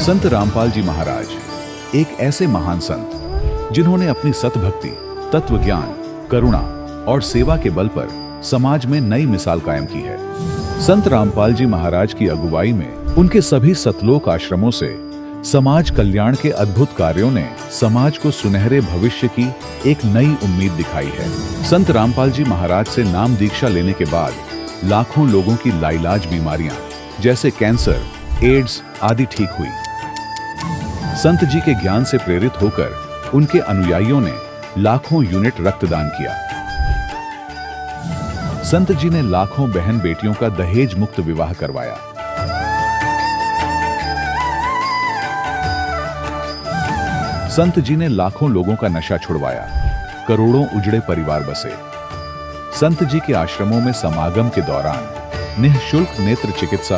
संत रामपाल जी महाराज एक ऐसे महान संत जिन्होंने अपनी सतभक्ति, तत्व ज्ञान, करुणा और सेवा के बल पर समाज में नई मिसाल कायम की है। संत रामपाल जी महाराज की अगुवाई में उनके सभी सतलोक आश्रमों से समाज कल्याण के अद्भुत कार्यों ने समाज को सुनहरे भविष्य की एक नई उम्मीद दिखाई है। संत रामपाल जी महाराज से नाम दीक्षा लेने के बाद लाखों लोगों की लाइलाज बीमारियां जैसे कैंसर, एड्स आदि ठीक हुई। संत जी के ज्ञान से प्रेरित होकर उनके अनुयायियों ने लाखों यूनिट रक्तदान किया। संत जी ने लाखों बहन बेटियों का दहेज मुक्त विवाह करवाया। संत जी ने लाखों लोगों का नशा छुड़वाया, करोड़ों उजड़े परिवार बसे। संत जी के आश्रमों में समागम के दौरान निःशुल्क नेत्र चिकित्सा,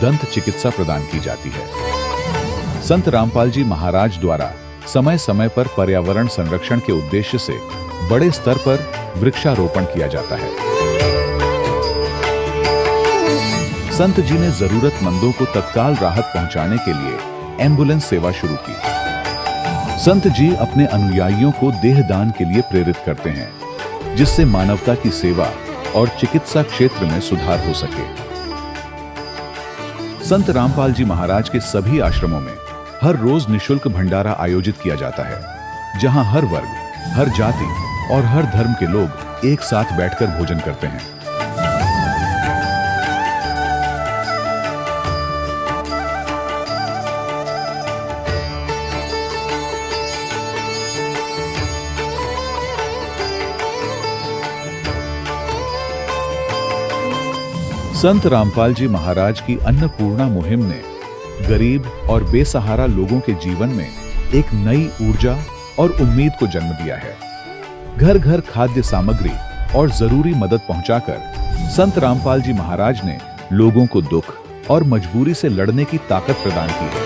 दंत चिकित्सा प्रदान की जाती है। संत रामपाल जी महाराज द्वारा समय समय पर पर्यावरण संरक्षण के उद्देश्य से बड़े स्तर पर वृक्षारोपण किया जाता है। संत जी ने जरूरतमंदों को तत्काल राहत पहुंचाने के लिए एम्बुलेंस सेवा शुरू की। संत जी अपने अनुयायियों को देहदान के लिए प्रेरित करते हैं, जिससे मानवता की सेवा और चिकित्सा क्षेत्र में सुधार हो सके। संत रामपाल जी महाराज के सभी आश्रमों में हर रोज निःशुल्क भंडारा आयोजित किया जाता है, जहां हर वर्ग, हर जाति और हर धर्म के लोग एक साथ बैठकर भोजन करते हैं। संत रामपाल जी महाराज की अन्नपूर्णा मुहिम ने गरीब और बेसहारा लोगों के जीवन में एक नई ऊर्जा और उम्मीद को जन्म दिया है। घर घर खाद्य सामग्री और जरूरी मदद पहुंचाकर संत रामपाल जी महाराज ने लोगों को दुख और मजबूरी से लड़ने की ताकत प्रदान की है।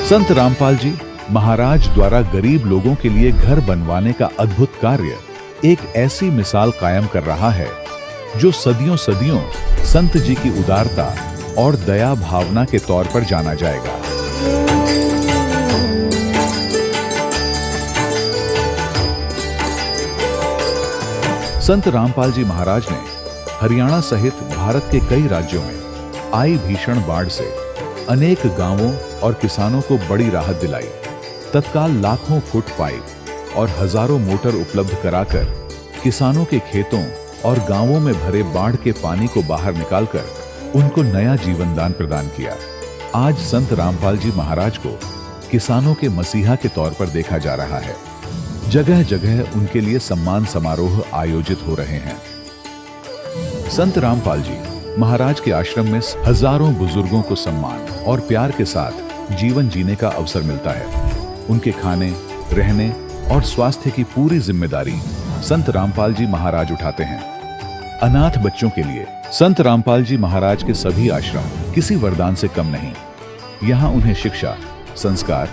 संत रामपाल जी महाराज द्वारा गरीब लोगों के लिए घर बनवाने का अद्भुत कार्य एक ऐसी मिसाल कायम कर रहा है जो सदियों सदियों संत जी की उदारता और दया भावना के तौर पर जाना जाएगा। संत रामपाल जी महाराज ने हरियाणा सहित भारत के कई राज्यों में आई भीषण बाढ़ से अनेक गांवों और किसानों को बड़ी राहत दिलाई। तत्काल लाखों फुट पाइप और हजारों मोटर उपलब्ध कराकर किसानों के खेतों और गांवों में भरे बाढ़ के पानी को बाहर निकालकर उनको नया जीवन दान प्रदान किया। आज संत रामपाल जी महाराज को किसानों के मसीहा के तौर पर देखा जा रहा है। जगह जगह उनके लिए सम्मान समारोह आयोजित हो रहे हैं। संत रामपाल जी महाराज के आश्रम में हजारों बुजुर्गों को सम्मान और प्यार के साथ जीवन जीने का अवसर मिलता है। उनके खाने, रहने और स्वास्थ्य की पूरी जिम्मेदारी संत रामपाल जी महाराज उठाते हैं। अनाथ बच्चों के लिए संत रामपाल जी महाराज के सभी आश्रम किसी वरदान से कम नहीं। यहाँ उन्हें शिक्षा, संस्कार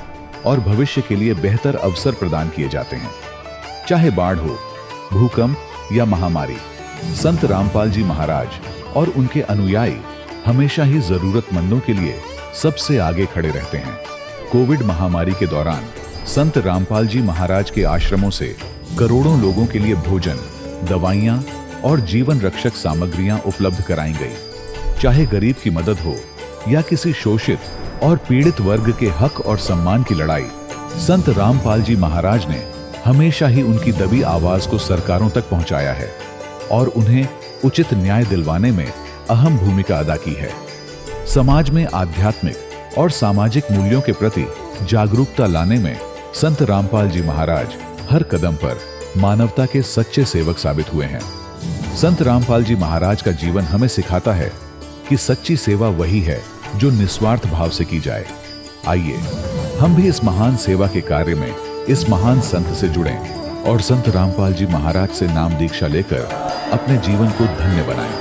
और भविष्य के लिए बेहतर अवसर प्रदान किए जाते हैं। चाहे बाढ़ हो, भूकंप या महामारी, संत रामपाल जी महाराज और उनके अनुयायी हमेशा ही जरूरतमंदों के लिए सबसे आगे खड़े रहते हैं। कोविड महामारी के दौरान संत रामपाल जी महाराज के आश्रमों से करोड़ों लोगों के लिए भोजन, दवाइयां और जीवन रक्षक सामग्रियां उपलब्ध कराई गई। चाहे गरीब की मदद हो या किसी शोषित और पीड़ित वर्ग के हक और सम्मान की लड़ाई, संत रामपाल जी महाराज ने हमेशा ही उनकी दबी आवाज को सरकारों तक पहुंचाया है और उन्हें उचित न्याय दिलवाने में अहम भूमिका अदा की है। समाज में आध्यात्मिक और सामाजिक मूल्यों के प्रति जागरूकता लाने में संत रामपाल जी महाराज हर कदम पर मानवता के सच्चे सेवक साबित हुए हैं। संत रामपाल जी महाराज का जीवन हमें सिखाता है कि सच्ची सेवा वही है जो निस्वार्थ भाव से की जाए। आइए हम भी इस महान सेवा के कार्य में इस महान संत से जुड़ें और संत रामपाल जी महाराज से नाम दीक्षा लेकर अपने जीवन को धन्य बनाएं।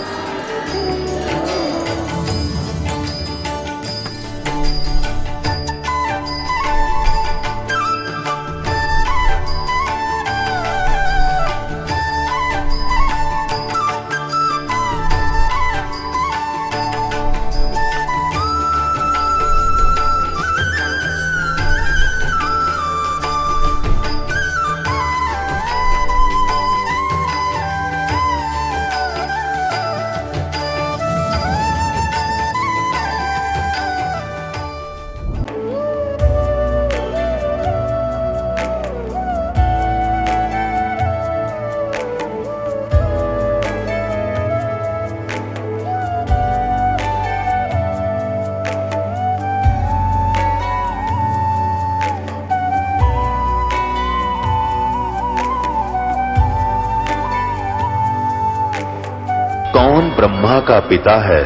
कौन ब्रह्मा का पिता है,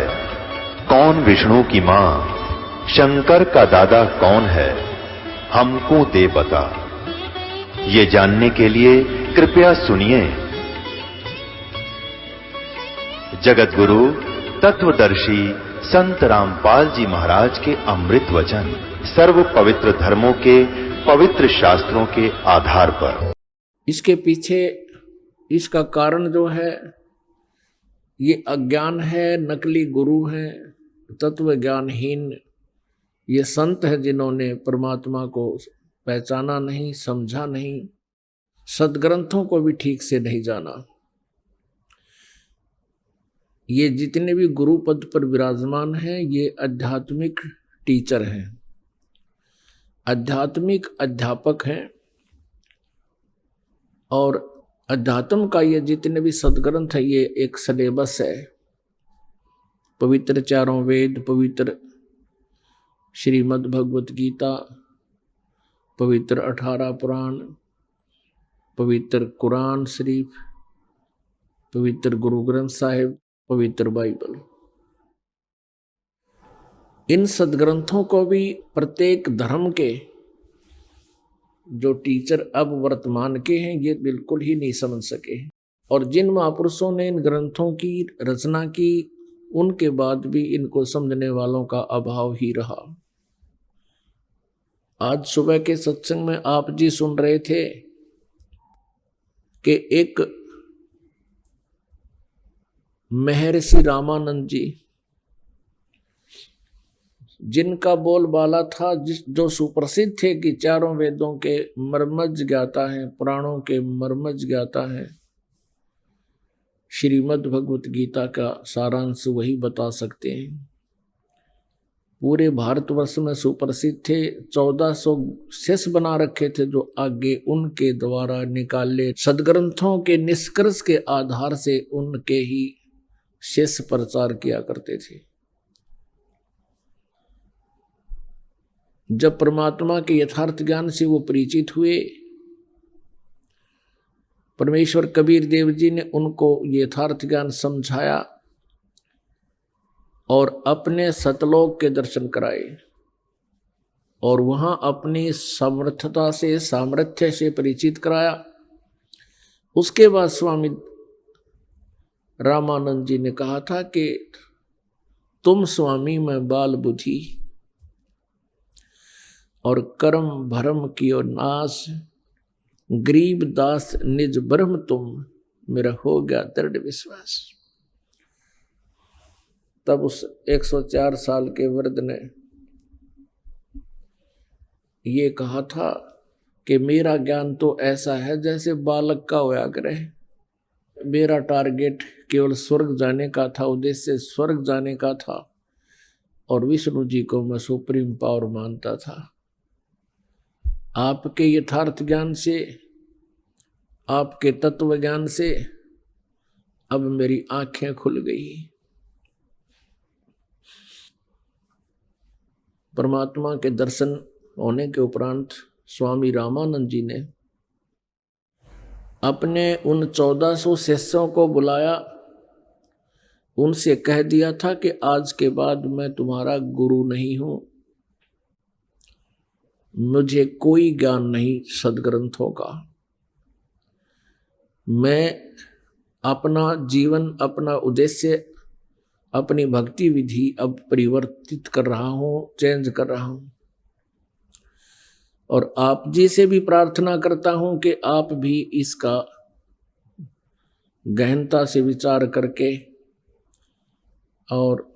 कौन विष्णु की मां, शंकर का दादा कौन है, हमको दे बता। ये जानने के लिए कृपया सुनिए। जगत गुरु तत्वदर्शी संत रामपाल जी महाराज के अमृत वचन सर्व पवित्र धर्मों के पवित्र शास्त्रों के आधार पर। इसके पीछे इसका कारण जो है ये अज्ञान है, नकली गुरु हैं, तत्व ज्ञानहीन ये संत हैं जिन्होंने परमात्मा को पहचाना नहीं, समझा नहीं, सदग्रंथों को भी ठीक से नहीं जाना। ये जितने भी गुरु पद पर विराजमान हैं ये आध्यात्मिक टीचर हैं, आध्यात्मिक अध्यापक हैं। और अध्यात्म का ये जितने भी सदग्रंथ है ये एक सिलेबस है। पवित्र चारों वेद, पवित्र श्रीमद् भगवत गीता, पवित्र 18 पुराण, पवित्र कुरान शरीफ, पवित्र गुरु ग्रंथ साहिब, पवित्र बाइबल। इन सदग्रंथों को भी प्रत्येक धर्म के जो टीचर अब वर्तमान के हैं ये बिल्कुल ही नहीं समझ सके। और जिन महापुरुषों ने इन ग्रंथों की रचना की उनके बाद भी इनको समझने वालों का अभाव ही रहा। आज सुबह के सत्संग में आप जी सुन रहे थे कि एक महर्षि रामानंद जी जिनका बोलबाला था, जो सुप्रसिद्ध थे कि चारों वेदों के मर्मज्ञ ज्ञाता हैं, पुराणों के मर्मज्ञ ज्ञाता हैं, श्रीमद् भगवत गीता का सारांश वही बता सकते हैं। पूरे भारतवर्ष में सुप्रसिद्ध थे। 1400 शिष्य बना रखे थे जो आगे उनके द्वारा निकाले सदग्रंथों के निष्कर्ष के आधार से उनके ही शिष्य प्रचार किया करते थे। जब परमात्मा के यथार्थ ज्ञान से वो परिचित हुए, परमेश्वर कबीर देव जी ने उनको यथार्थ ज्ञान समझाया और अपने सतलोक के दर्शन कराए और वहां अपनी समर्थता से, सामर्थ्य से परिचित कराया। उसके बाद स्वामी रामानंद जी ने कहा था कि तुम स्वामी मैं बाल बुद्धि और कर्म भरम कियो नाश, गरीब दास निज ब्रह्म तुम, मेरा हो गया दृढ़ विश्वास। तब उस 104 साल के वृद्ध ने ये कहा था कि मेरा ज्ञान तो ऐसा है जैसे बालक का होया करे। मेरा टारगेट केवल स्वर्ग जाने का था, उद्देश्य स्वर्ग जाने का था और विष्णु जी को मैं सुप्रीम पावर मानता था। आपके यथार्थ ज्ञान से, आपके तत्व ज्ञान से अब मेरी आंखें खुल गई। परमात्मा के दर्शन होने के उपरांत स्वामी रामानंद जी ने अपने उन 1400 शिष्यों को बुलाया, उनसे कह दिया था कि आज के बाद मैं तुम्हारा गुरु नहीं हूं, मुझे कोई ज्ञान नहीं सदग्रंथों का। मैं अपना जीवन, अपना उद्देश्य, अपनी भक्ति विधि अब परिवर्तित कर रहा हूं, चेंज कर रहा हूं। और आप जी से भी प्रार्थना करता हूं कि आप भी इसका गहनता से विचार करके, और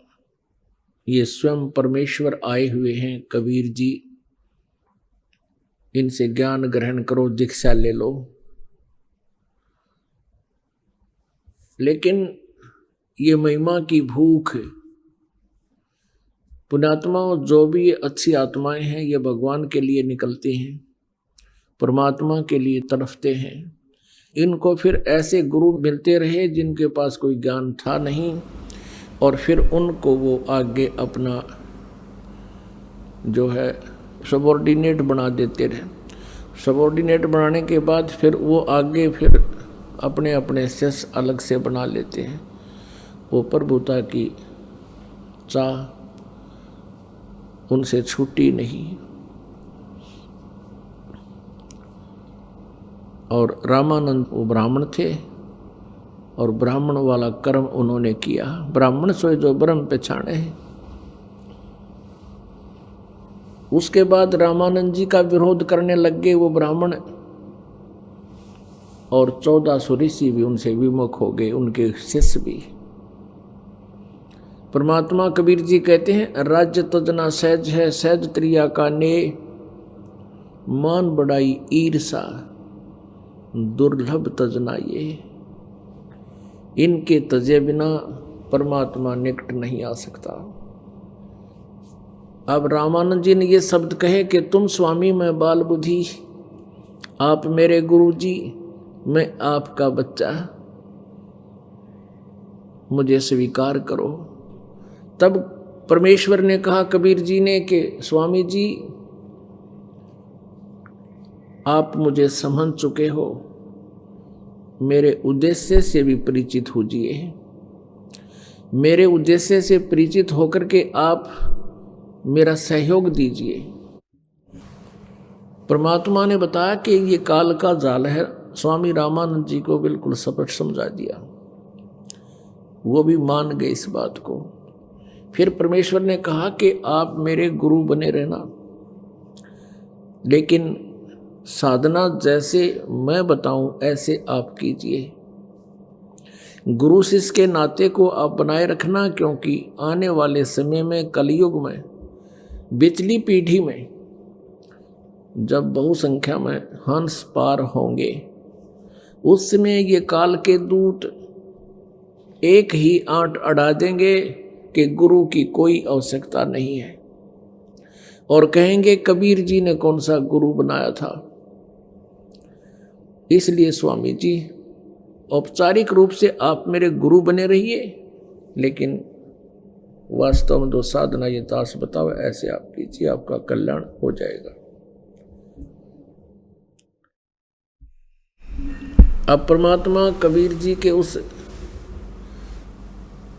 ये स्वयं परमेश्वर आए हुए हैं कबीर जी, इनसे ज्ञान ग्रहण करो, दीक्षा ले लो। लेकिन ये महिमा की भूख, पुण्यात्माओं, जो भी ये अच्छी आत्माएं हैं ये भगवान के लिए निकलती हैं, परमात्मा के लिए तड़फते हैं। इनको फिर ऐसे गुरु मिलते रहे जिनके पास कोई ज्ञान था नहीं, और फिर उनको वो आगे अपना जो है सबॉर्डिनेट बना देते रहे। सबॉर्डिनेट बनाने के बाद फिर वो आगे फिर अपने अपने शिष्य अलग से बना लेते हैं। वो प्रभुता की चाह उनसे छूटी नहीं। और रामानंद वो ब्राह्मण थे और ब्राह्मण वाला कर्म उन्होंने किया। ब्राह्मण सोए जो ब्रह्म पहचाने हैं। उसके बाद रामानंद जी का विरोध करने लग गए वो ब्राह्मण, और 1400 ऋषि भी उनसे विमुख हो गए, उनके शिष्य भी। परमात्मा कबीर जी कहते हैं, राज्य तजना सहज है, सहज त्रिया का ने, मान बढ़ाई ईर्षा दुर्लभ तजना ये। इनके तजे बिना परमात्मा निकट नहीं आ सकता। अब रामानंद जी ने ये शब्द कहे कि तुम स्वामी मैं बाल बुद्धि, आप मेरे गुरु जी, मैं आपका बच्चा, मुझे स्वीकार करो। तब परमेश्वर ने कहा कबीर जी ने कि स्वामी जी आप मुझे समझ चुके हो, मेरे उद्देश्य से भी परिचित होजिए। मेरे उद्देश्य से परिचित होकर के आप मेरा सहयोग दीजिए। परमात्मा ने बताया कि ये काल का जाल है। स्वामी रामानंद जी को बिल्कुल स्पष्ट समझा दिया, वो भी मान गए इस बात को। फिर परमेश्वर ने कहा कि आप मेरे गुरु बने रहना, लेकिन साधना जैसे मैं बताऊं ऐसे आप कीजिए। गुरु शिष्य के नाते को आप बनाए रखना, क्योंकि आने वाले समय में कलयुग में बिचली पीढ़ी में जब बहुसंख्या में हंस पार होंगे, उस समय ये काल के दूत एक ही आंट अड़ा देंगे कि गुरु की कोई आवश्यकता नहीं है, और कहेंगे कबीर जी ने कौन सा गुरु बनाया था। इसलिए स्वामी जी औपचारिक रूप से आप मेरे गुरु बने रहिए, लेकिन वास्तव में जो साधना ये दास बताओ ऐसे आप कीजिए, आपका कल्याण हो जाएगा। अब परमात्मा कबीर जी के उस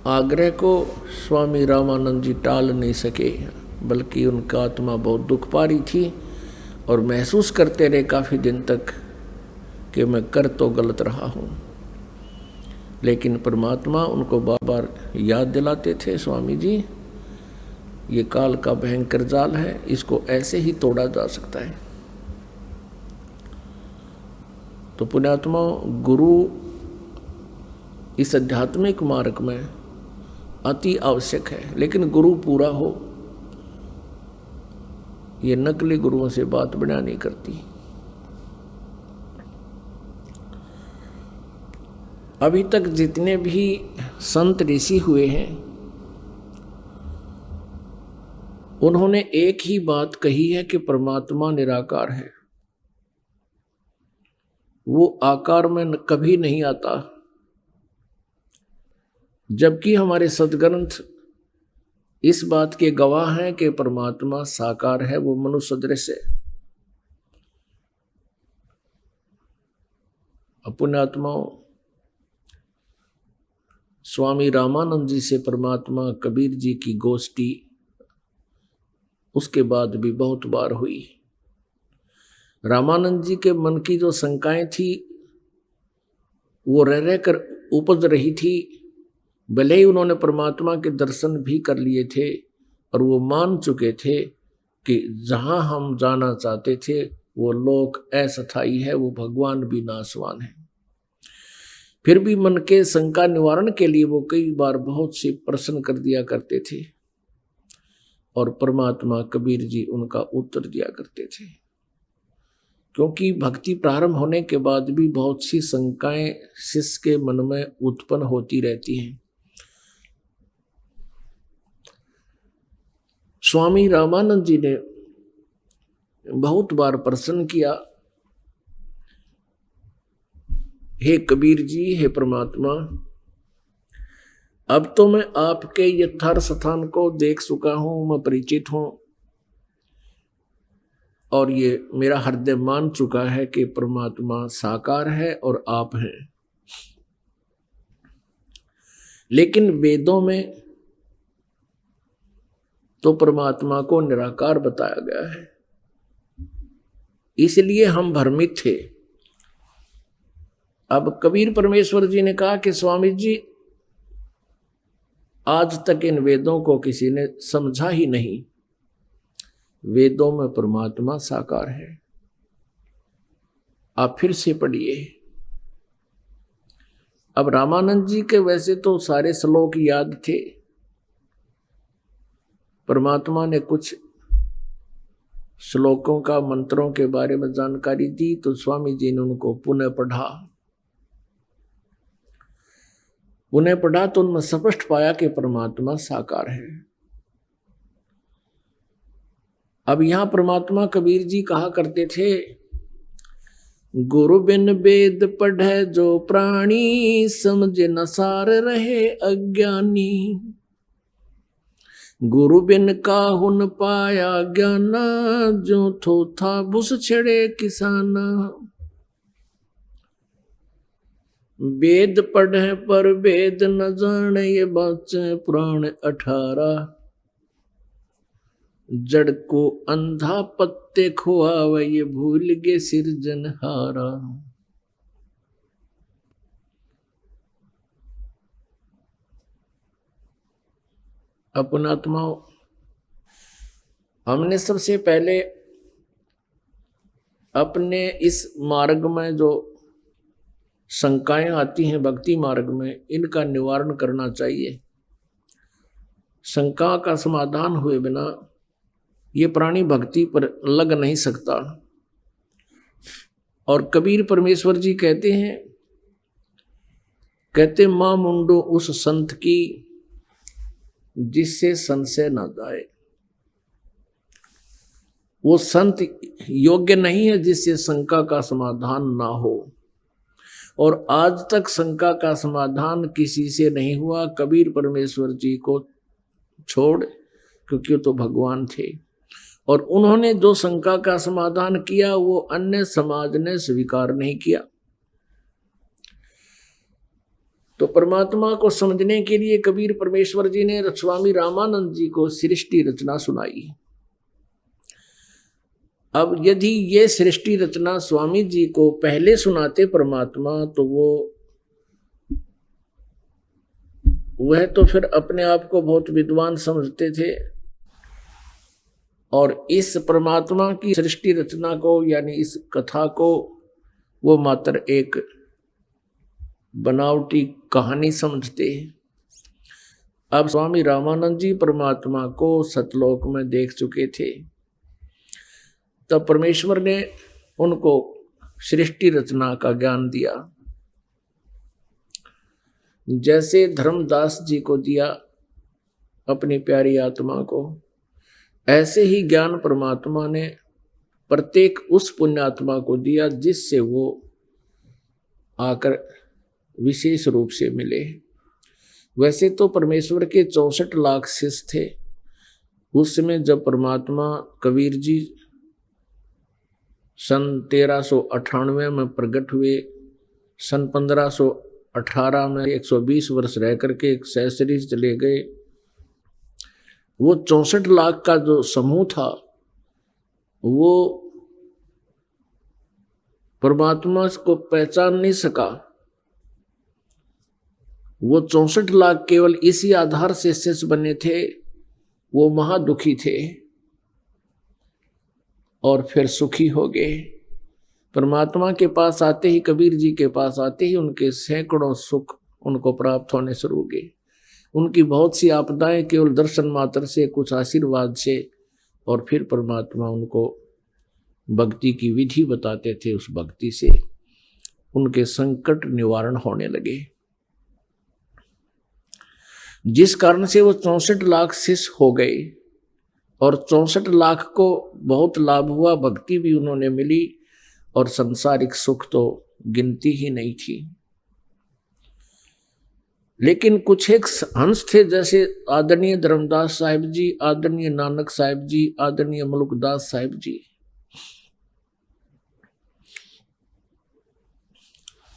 आग्रह को स्वामी रामानंद जी टाल नहीं सके, बल्कि उनका आत्मा बहुत दुख पा रही थी और महसूस करते रहे काफ़ी दिन तक कि मैं कर तो गलत रहा हूँ। लेकिन परमात्मा उनको बार बार याद दिलाते थे, स्वामी जी ये काल का भयंकर जाल है, इसको ऐसे ही तोड़ा जा सकता है। तो पुण्यात्मा, गुरु इस आध्यात्मिक मार्ग में अति आवश्यक है, लेकिन गुरु पूरा हो। ये नकली गुरुओं से बात बढ़िया नहीं करती। अभी तक जितने भी संत ऋषि हुए हैं, उन्होंने एक ही बात कही है कि परमात्मा निराकार है, वो आकार में कभी नहीं आता। जबकि हमारे सद्ग्रंथ इस बात के गवाह हैं कि परमात्मा साकार है, वो मनुष्य सदृश है। पुण्यात्माओं, स्वामी रामानंद जी से परमात्मा कबीर जी की गोष्ठी उसके बाद भी बहुत बार हुई। रामानंद जी के मन की जो शंकाएं थी वो रह रह कर उपज रही थी। भले ही उन्होंने परमात्मा के दर्शन भी कर लिए थे और वो मान चुके थे कि जहां हम जाना चाहते थे वो लोक अस्थायी है, वो भगवान भी नाशवान है। फिर भी मन के शंका निवारण के लिए वो कई बार बहुत से प्रश्न कर दिया करते थे और परमात्मा कबीर जी उनका उत्तर दिया करते थे। क्योंकि भक्ति प्रारंभ होने के बाद भी बहुत सी शंकाएं शिष्य के मन में उत्पन्न होती रहती हैं। स्वामी रामानंद जी ने बहुत बार प्रश्न किया, हे कबीर जी, हे परमात्मा, अब तो मैं आपके यथार्थ स्थान को देख चुका हूं, मैं परिचित हूं और ये मेरा हृदय मान चुका है कि परमात्मा साकार है और आप हैं। लेकिन वेदों में तो परमात्मा को निराकार बताया गया है, इसलिए हम भ्रमित थे। अब कबीर परमेश्वर जी ने कहा कि स्वामी जी, आज तक इन वेदों को किसी ने समझा ही नहीं। वेदों में परमात्मा साकार है। आप फिर से पढ़िए। अब रामानंद जी के वैसे तो सारे श्लोक याद थे, परमात्मा ने कुछ श्लोकों का मंत्रों के बारे में जानकारी दी, तो स्वामी जी ने उनको पुनः पढ़ा तो उनमें स्पष्ट पाया कि परमात्मा साकार है। अब यहां परमात्मा कबीर जी कहा करते थे, गुरु बिन वेद पढ़े जो प्राणी, समझे न सार रहे अज्ञानी। गुरु बिन काहुन पाया ज्ञाना, जो थो था बुस छड़े किसाना। वेद पढ़े पर वेद न जाने, ये बाचे पुराण 18। जड़ को अंधा पत्ते खुआवे, ये भूल गे सिरजनहारा। अपन आत्माओं, हमने सबसे पहले अपने इस मार्ग में जो शंकाएं आती हैं भक्ति मार्ग में, इनका निवारण करना चाहिए। शंका का समाधान हुए बिना ये प्राणी भक्ति पर लग नहीं सकता। और कबीर परमेश्वर जी कहते मां मुंडो उस संत की, जिससे संशय न जाए। वो संत योग्य नहीं है जिससे शंका का समाधान ना हो। और आज तक शंका का समाधान किसी से नहीं हुआ, कबीर परमेश्वर जी को छोड़, क्योंकि वो तो भगवान थे। और उन्होंने जो शंका का समाधान किया वो अन्य समाज ने स्वीकार नहीं किया। तो परमात्मा को समझने के लिए कबीर परमेश्वर जी ने स्वामी रामानंद जी को सृष्टि रचना सुनाई। अब यदि ये सृष्टि रचना स्वामी जी को पहले सुनाते परमात्मा, तो वह तो फिर अपने आप को बहुत विद्वान समझते थे, और इस परमात्मा की सृष्टि रचना को यानी इस कथा को वो मात्र एक बनावटी कहानी समझते हैं। अब स्वामी रामानंद जी परमात्मा को सतलोक में देख चुके थे, तब परमेश्वर ने उनको सृष्टि रचना का ज्ञान दिया, जैसे धर्मदास जी को दिया अपनी प्यारी आत्मा को। ऐसे ही ज्ञान परमात्मा ने प्रत्येक उस पुण्यात्मा को दिया जिससे वो आकर विशेष रूप से मिले। वैसे तो परमेश्वर के 64 लाख शिष्य थे। उस समय जब परमात्मा कबीर जी सन 1398 में प्रकट हुए, सन 1518 में 120 वर्ष रह करके एक सहस्री चले गए। वो 64 लाख का जो समूह था वो परमात्मा को पहचान नहीं सका। वो 64 लाख केवल इसी आधार से शिष्य बने थे, वो महादुखी थे और फिर सुखी हो गए। परमात्मा के पास आते ही, कबीर जी के पास आते ही उनके सैकड़ों सुख उनको प्राप्त होने शुरू हो गए। उनकी बहुत सी आपदाएं केवल दर्शन मात्र से, कुछ आशीर्वाद से, और फिर परमात्मा उनको भक्ति की विधि बताते थे। उस भक्ति से उनके संकट निवारण होने लगे, जिस कारण से वो 64 लाख शिष्य हो गए। और 64 लाख को बहुत लाभ हुआ, भक्ति भी उन्होंने मिली, और संसारिक सुख तो गिनती ही नहीं थी। लेकिन कुछ एक हंस थे, जैसे आदरणीय धर्मदास साहिब जी, आदरणीय नानक साहिब जी, आदरणीय मलुकदास साहिब जी।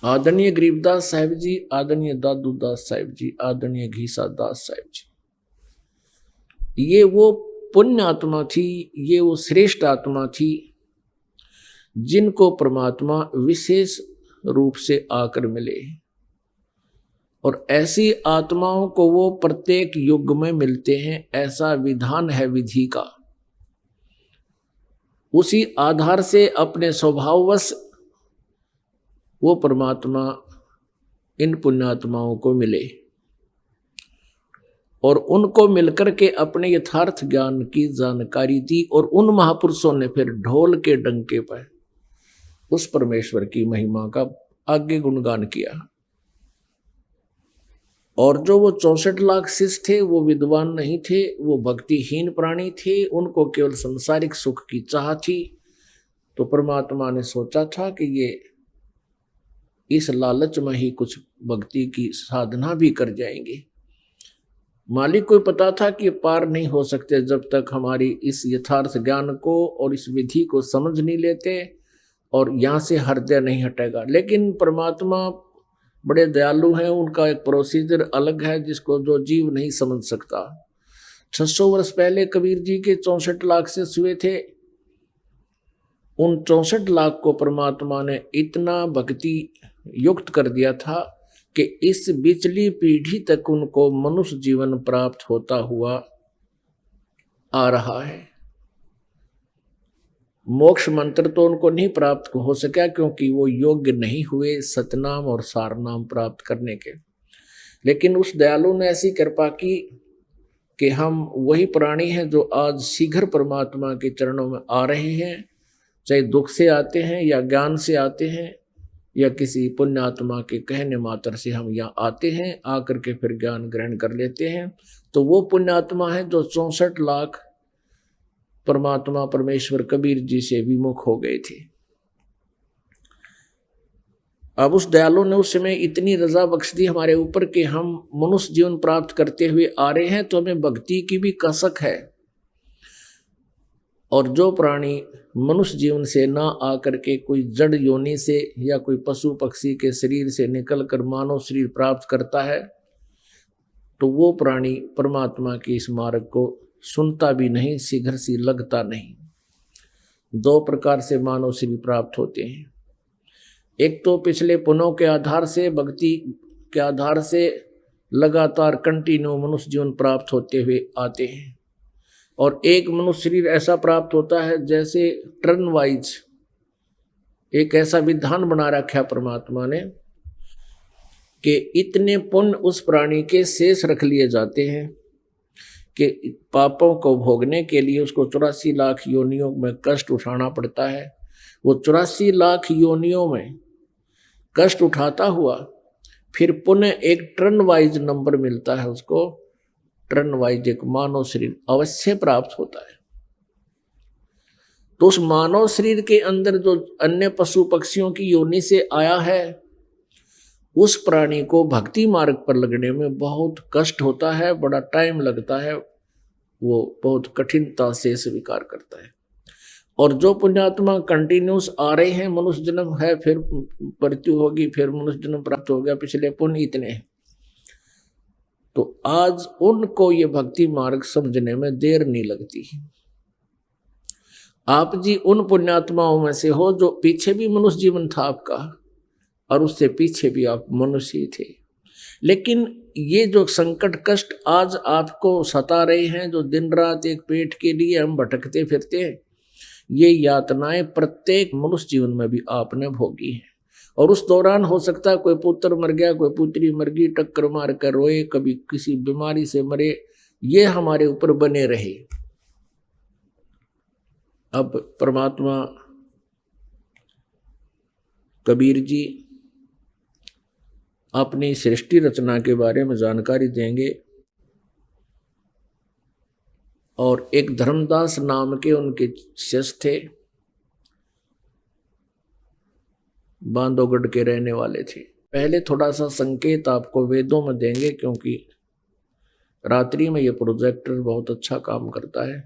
आदरणीय गरीबदास साहिब जी, आदरणीय दादू दास साहिब जी, आदरणीय घीसा दास साहिब जी, ये वो पुण्य आत्मा थी, ये वो श्रेष्ठ आत्मा थी जिनको परमात्मा विशेष रूप से आकर मिले। और ऐसी आत्माओं को वो प्रत्येक युग में मिलते हैं, ऐसा विधान है विधि का। उसी आधार से अपने स्वभाववश वो परमात्मा इन पुण्यात्माओं को मिले और उनको मिलकर के अपने यथार्थ ज्ञान की जानकारी दी। और उन महापुरुषों ने फिर ढोल के डंके पर उस परमेश्वर की महिमा का आगे गुणगान किया। और जो वो 64 लाख शिष्य थे, वो विद्वान नहीं थे, वो भक्तिहीन प्राणी थे, उनको केवल सांसारिक सुख की चाह थी। तो परमात्मा ने सोचा था कि ये इस लालच में ही कुछ भक्ति की साधना भी कर जाएंगे। मालिक को पता था कि पार नहीं हो सकते जब तक हमारी इस यथार्थ ज्ञान को और इस विधि को समझ नहीं लेते और यहाँ से हृदय नहीं हटेगा। लेकिन परमात्मा बड़े दयालु हैं, उनका एक प्रोसीजर अलग है जिसको जो जीव नहीं समझ सकता। 600 वर्ष पहले कबीर जी के 64 लाख से हुए थे। उन 64 लाख को परमात्मा ने इतना भक्ति युक्त कर दिया था कि इस बिचली पीढ़ी तक उनको मनुष्य जीवन प्राप्त होता हुआ आ रहा है। मोक्ष मंत्र तो उनको नहीं प्राप्त हो सका क्योंकि वो योग्य नहीं हुए सतनाम और सारनाम प्राप्त करने के। लेकिन उस दयालु ने ऐसी कृपा की कि हम वही प्राणी हैं जो आज शीघ्र परमात्मा के चरणों में आ रहे हैं, चाहे दुख से आते हैं या ज्ञान से आते हैं या किसी पुण्यात्मा के कहने मात्र से हम यहाँ आते हैं, आकर के फिर ज्ञान ग्रहण कर लेते हैं। तो वो पुण्यात्मा है जो 64 लाख परमात्मा परमेश्वर कबीर जी से विमुख हो गए थे। अब उस दयालु ने उस समय इतनी रजा बख्श दी हमारे ऊपर कि हम मनुष्य जीवन प्राप्त करते हुए आ रहे हैं, तो हमें भक्ति की भी कसक है। और जो प्राणी मनुष्य जीवन से ना आकर के कोई जड़ योनि से या कोई पशु पक्षी के शरीर से निकल कर मानव शरीर प्राप्त करता है, तो वो प्राणी परमात्मा के इस मार्ग को सुनता भी नहीं, शीघ्र सी लगता नहीं। 2 प्रकार से मानव शरीर प्राप्त होते हैं। एक तो पिछले पुण्यों के आधार से, भक्ति के आधार से लगातार कंटिन्यू मनुष्य जीवन प्राप्त होते हुए आते हैं। और एक मनुष्य शरीर ऐसा प्राप्त होता है जैसे टर्न वाइज एक ऐसा विधान बना रखा परमात्मा ने कि इतने पुण्य उस प्राणी के शेष रख लिए जाते हैं कि पापों को भोगने के लिए उसको 84 लाख योनियों में कष्ट उठाना पड़ता है। वो 84 लाख योनियों में कष्ट उठाता हुआ फिर पुनः एक टर्न वाइज नंबर मिलता है, उसको टर्न वाइज एक मानव शरीर अवश्य प्राप्त होता है। तो उस मानव शरीर के अंदर जो अन्य पशु पक्षियों की योनि से आया है, उस प्राणी को भक्ति मार्ग पर लगने में बहुत कष्ट होता है, बड़ा टाइम लगता है, वो बहुत कठिनता से स्वीकार करता है। और जो पुण्यात्मा कंटिन्यूस आ रहे हैं, मनुष्य जन्म है, फिर मृत्यु होगी, फिर मनुष्य जन्म प्राप्त हो गया, पिछले पुण्य इतने हैं, तो आज उनको ये भक्ति मार्ग समझने में देर नहीं लगती। आप जी उन पुण्यात्माओं में से हो जो पीछे भी मनुष्य जीवन था आपका और उससे पीछे भी आप मनुष्य ही थे। लेकिन ये जो संकट कष्ट आज आपको सता रहे हैं, जो दिन रात एक पेट के लिए हम भटकते फिरते हैं, ये यातनाएं प्रत्येक मनुष्य जीवन में भी आपने भोगी हैं। और उस दौरान हो सकता है कोई पुत्र मर गया, कोई पुत्री मर गई, टक्कर मार कर रोए, कभी किसी बीमारी से मरे, ये हमारे ऊपर बने रहे। अब परमात्मा कबीर जी अपनी सृष्टि रचना के बारे में जानकारी देंगे और एक धर्मदास नाम के उनके शिष्य थे, बांधवगढ़ के रहने वाले थे। पहले थोड़ा सा संकेत आपको वेदों में देंगे क्योंकि रात्रि में ये प्रोजेक्टर बहुत अच्छा काम करता है।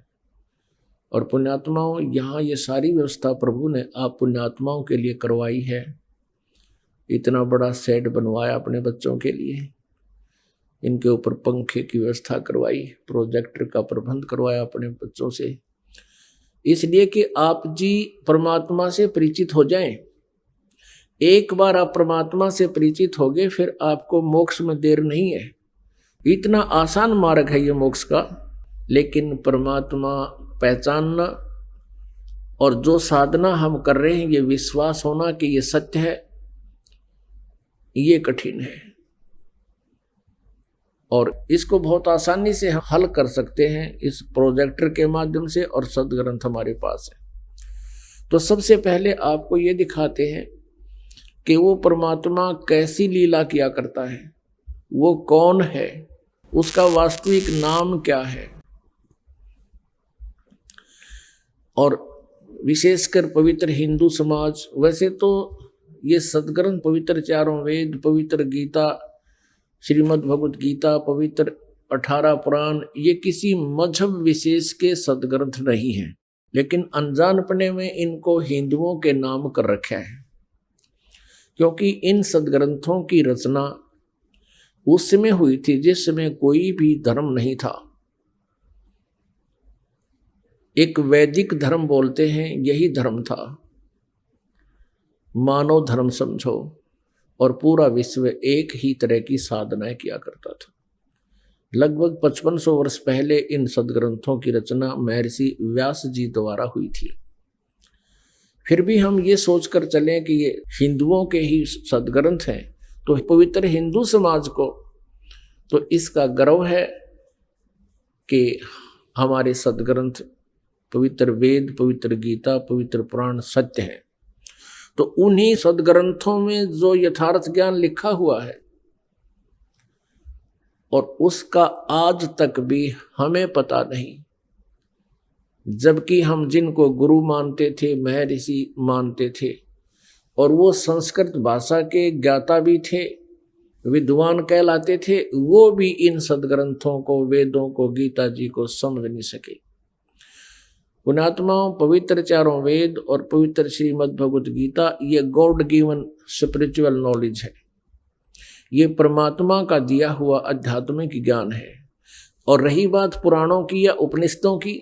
और पुण्यात्माओं, यहाँ ये सारी व्यवस्था प्रभु ने आप पुण्यात्माओं के लिए करवाई है। इतना बड़ा शेड बनवाया अपने बच्चों के लिए, इनके ऊपर पंखे की व्यवस्था करवाई, प्रोजेक्टर का प्रबंध करवाया अपने बच्चों से, इसलिए कि आप जी परमात्मा से परिचित हो जाएं। एक बार आप परमात्मा से परिचित हो गए फिर आपको मोक्ष में देर नहीं है। इतना आसान मार्ग है ये मोक्ष का, लेकिन परमात्मा पहचानना और जो साधना हम कर रहे हैं ये विश्वास होना कि ये सत्य है, ये कठिन है। और इसको बहुत आसानी से हम हल कर सकते हैं इस प्रोजेक्टर के माध्यम से, और सदग्रंथ हमारे पास है। तो सबसे पहले आपको ये दिखाते हैं कि वो परमात्मा कैसी लीला किया करता है, वो कौन है, उसका वास्तविक नाम क्या है। और विशेषकर पवित्र हिंदू समाज, वैसे तो ये सदग्रंथ पवित्र चारों वेद, पवित्र गीता, श्रीमद् भगवत गीता, पवित्र 18 पुराण, ये किसी मजहब विशेष के सदग्रंथ नहीं हैं, लेकिन अनजानपने में इनको हिंदुओं के नाम कर रखा है, क्योंकि इन सदग्रंथों की रचना उस समय हुई थी जिस समय कोई भी धर्म नहीं था। एक वैदिक धर्म बोलते हैं, यही धर्म था, मानव धर्म समझो, और पूरा विश्व एक ही तरह की साधनाएं किया करता था। लगभग 5500 वर्ष पहले इन सदग्रंथों की रचना महर्षि व्यास जी द्वारा हुई थी। फिर भी हम ये सोचकर चलें कि ये हिंदुओं के ही सदग्रंथ हैं, तो पवित्र हिंदू समाज को तो इसका गर्व है कि हमारे सदग्रंथ पवित्र वेद, पवित्र गीता, पवित्र पुराण सत्य हैं। तो उन्हीं सदग्रंथों में जो यथार्थ ज्ञान लिखा हुआ है और उसका आज तक भी हमें पता नहीं, जबकि हम जिनको गुरु मानते थे, महर्षि मानते थे, और वो संस्कृत भाषा के ज्ञाता भी थे, विद्वान कहलाते थे, वो भी इन सदग्रंथों को, वेदों को, गीता जी को समझ नहीं सके। पुण्यात्माओं, पवित्र चारों वेद और पवित्र श्रीमद् भगवत गीता ये गॉड गिवन स्पिरिचुअल नॉलेज है, ये परमात्मा का दिया हुआ आध्यात्मिक ज्ञान है। और रही बात पुराणों की या उपनिषदों की,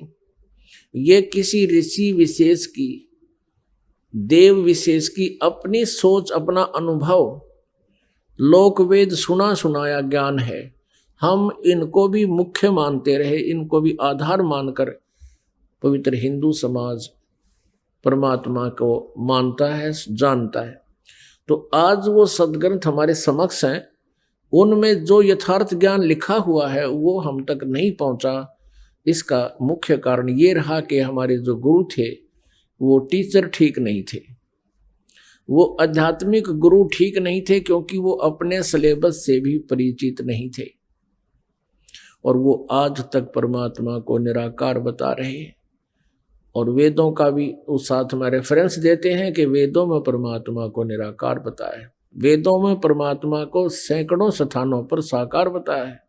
ये किसी ऋषि विशेष की, देव विशेष की अपनी सोच, अपना अनुभव, लोक वेद सुना सुनाया ज्ञान है। हम इनको भी मुख्य मानते रहे, इनको भी आधार मानकर पवित्र हिंदू समाज परमात्मा को मानता है, जानता है। तो आज वो सदग्रंथ हमारे समक्ष हैं, उनमें जो यथार्थ ज्ञान लिखा हुआ है वो हम तक नहीं पहुंचा। इसका मुख्य कारण ये रहा कि हमारे जो गुरु थे वो टीचर ठीक नहीं थे, वो आध्यात्मिक गुरु ठीक नहीं थे, क्योंकि वो अपने सिलेबस से भी परिचित नहीं थे, और वो आज तक परमात्मा को निराकार बता रहे हैं। और वेदों का भी उस साथ में रेफरेंस देते हैं कि वेदों में परमात्मा को निराकार बताया है, वेदों में परमात्मा को सैकड़ों स्थानों पर साकार बताया है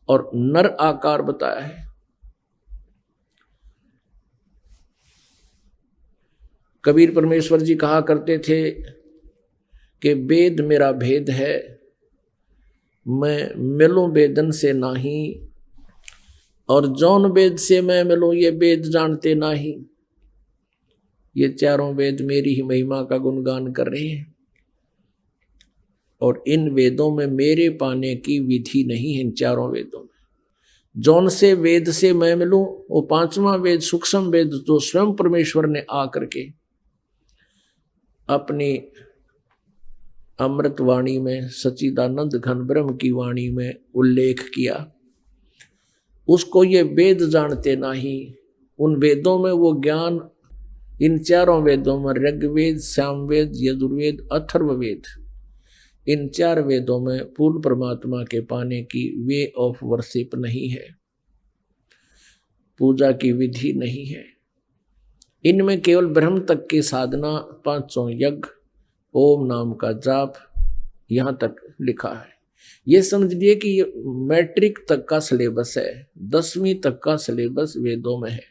और नर आकार बताया है। कबीर परमेश्वर जी कहा करते थे कि वेद मेरा भेद है, मैं मिलूं वेदन से नाही, और जौन वेद से मैं मिलूं ये वेद जानते नाही। ये चारों वेद मेरी ही महिमा का गुणगान कर रहे हैं, और इन वेदों में मेरे पाने की विधि नहीं है। इन चारों वेदों में जौन से वेद से मैं मिलूं, वो पांचवा वेद सूक्ष्म वेद जो स्वयं परमेश्वर ने आकर के अपनी अमृत वाणी में, सच्चिदानंद घन ब्रह्म की वाणी में उल्लेख किया, उसको ये वेद जानते नहीं। उन वेदों में वो ज्ञान, इन चारों वेदों में ऋग्वेद, सामवेद, यजुर्वेद, अथर्ववेद, इन 4 वेदों में पूर्ण परमात्मा के पाने की वे ऑफ वर्शिप नहीं है, पूजा की विधि नहीं है। इनमें केवल ब्रह्म तक की साधना, 500 यज्ञ, ओम नाम का जाप, यहाँ तक लिखा है। ये समझ लिए कि ये मैट्रिक तक का सिलेबस है, 10वीं तक का सिलेबस वेदों में है।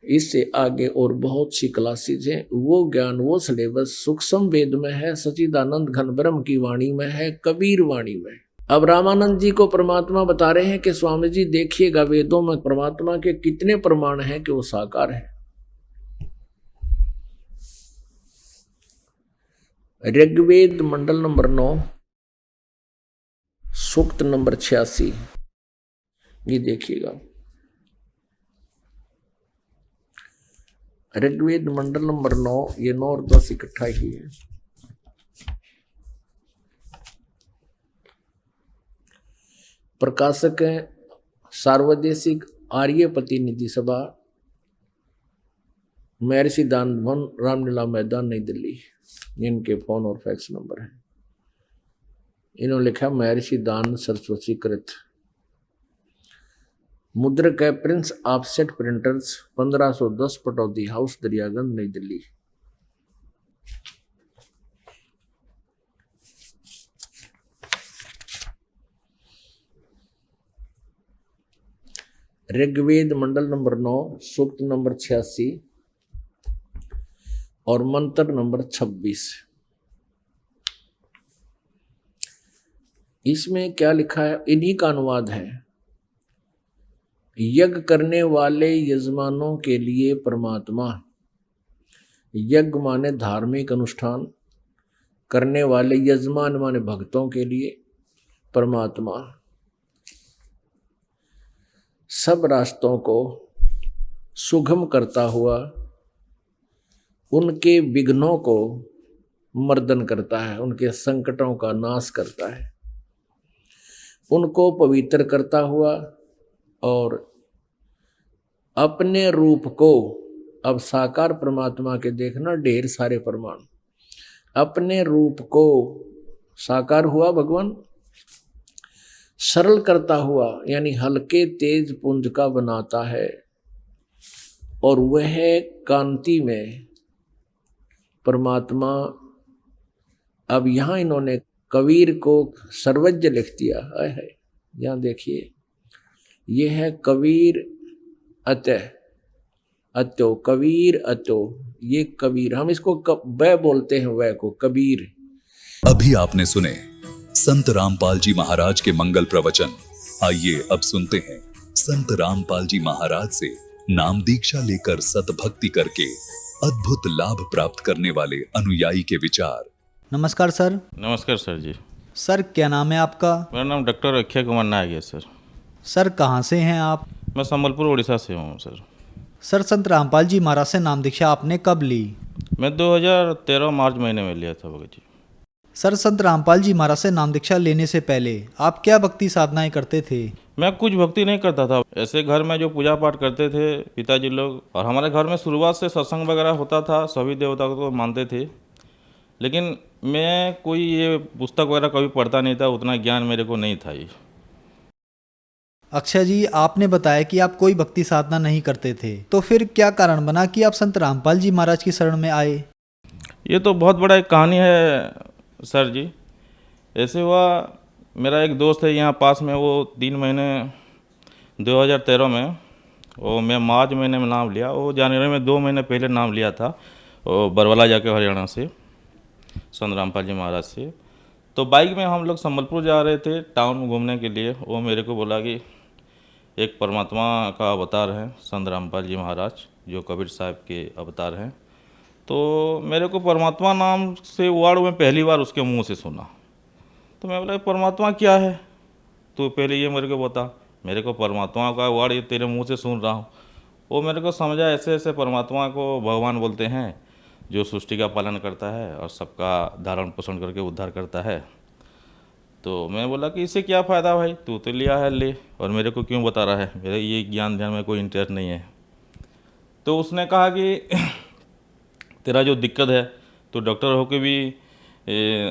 इससे आगे और बहुत सी क्लासेज हैं। वो ज्ञान, वो सिलेबस सूक्ष्म वेद में है, सच्चिदानंद घन ब्रह्म की वाणी में है, कबीर वाणी में। अब रामानंद जी को परमात्मा बता रहे हैं कि स्वामी जी देखिएगा वेदों में परमात्मा के कितने प्रमाण हैं कि वो साकार है। ऋग्वेद मंडल नंबर 9 सूक्त नंबर 86, ये देखिएगा। ऋग्वेद मंडल नंबर 9, ये 9 और 10 इकट्ठा ही है। प्रकाशक है सार्वदेशिक आर्य प्रतिनिधि सभा, महर्षि दान भवन, रामलीला मैदान, नई दिल्ली। इनके फोन और फैक्स नंबर है। इन्होंने लिखा महर्षि दान सरस्वती कृत। मुद्रक है Prince offset printers, 1510 Pataudi house, Daryaganj, नई दिल्ली। ऋग्वेद मंडल नंबर 9 सूक्त नंबर 86 और मंत्र नंबर 26। इसमें क्या लिखा है, इन्हीं का अनुवाद है। यज्ञ करने वाले यजमानों के लिए परमात्मा, यज्ञ माने धार्मिक अनुष्ठान करने वाले, यजमान माने भक्तों के लिए परमात्मा सब रास्तों को सुगम करता हुआ उनके विघ्नों को मर्दन करता है, उनके संकटों का नाश करता है, उनको पवित्र करता हुआ और अपने रूप को, अब साकार परमात्मा के देखना ढेर सारे प्रमाण, अपने रूप को साकार हुआ भगवान, सरल करता हुआ यानी हल्के तेज पुंज का बनाता है और वह कांति में परमात्मा। अब यहां इन्होंने कबीर को सर्वज्ञ लिख दिया है। यहां देखिए, यह है कबीर अतः अतो, कबीर अतो, ये कबीर, हम इसको वह बोलते हैं, वह को कबीर। अभी आपने सुने संत रामपाल जी महाराज के मंगल प्रवचन। आइए अब सुनते हैं संत रामपाल जी महाराज से नाम दीक्षा लेकर सतभक्ति करके अद्भुत लाभ प्राप्त करने वाले अनुयायी के विचार। नमस्कार सर। नमस्कार सर जी। सर क्या नाम है आपका? मेरा नाम डॉक्टर अक्षय कुमार नायक है सर। सर कहाँ से हैं आप? मैं संबलपुर उड़ीसा से हूँ सर। सर संत रामपाल जी महाराज से नाम दीक्षा आपने कब ली? मैं 2013 मार्च महीने में लिया था भगत जी। सर संत रामपाल जी महाराज से नाम दीक्षा लेने से पहले आप क्या भक्ति साधनाएं करते थे? मैं कुछ भक्ति नहीं करता था, ऐसे घर में जो पूजा पाठ करते थे पिताजी लोग, और हमारे घर में शुरुआत से सत्संग वगैरह होता था, सभी देवताओं को मानते थे, लेकिन मैं कोई ये पुस्तक वगैरह कभी पढ़ता नहीं था, उतना ज्ञान मेरे को नहीं था। ये अक्षय जी, आपने बताया कि आप कोई भक्ति साधना नहीं करते थे, तो फिर क्या कारण बना कि आप संत रामपाल जी महाराज की शरण में आए? ये तो बहुत बड़ा एक कहानी है सर जी। ऐसे हुआ, मेरा एक दोस्त है यहाँ पास में, वो 3 महीने 2013 में, वो मैं मार्च महीने में नाम लिया, वो जनवरी में 2 महीने पहले नाम लिया था, वो बरवाला जाके हरियाणा से संत रामपाल जी महाराज से। तो बाइक में हम लोग संबलपुर जा रहे थे टाउन में घूमने के लिए। वो मेरे को बोला कि एक परमात्मा का अवतार है संत रामपाल जी महाराज, जो कबीर साहब के अवतार हैं। तो मेरे को परमात्मा नाम से वर्ड में पहली बार उसके मुंह से सुना। तो मैं बोला परमात्मा क्या है, तो पहले ये मेरे को बता, मेरे को परमात्मा का वर्ड ये तेरे मुंह से सुन रहा हूँ। वो मेरे को समझा ऐसे ऐसे परमात्मा को भगवान बोलते हैं, जो सृष्टि का पालन करता है और सबका धारण पोषण करके उद्धार करता है। तो मैं बोला कि इससे क्या फ़ायदा भाई, तू तो लिया है ले, और मेरे को क्यों बता रहा है, मेरे ये ज्ञान ध्यान में कोई इंटरेस्ट नहीं है। तो उसने कहा कि तेरा जो दिक्कत है, तो डॉक्टर होके भी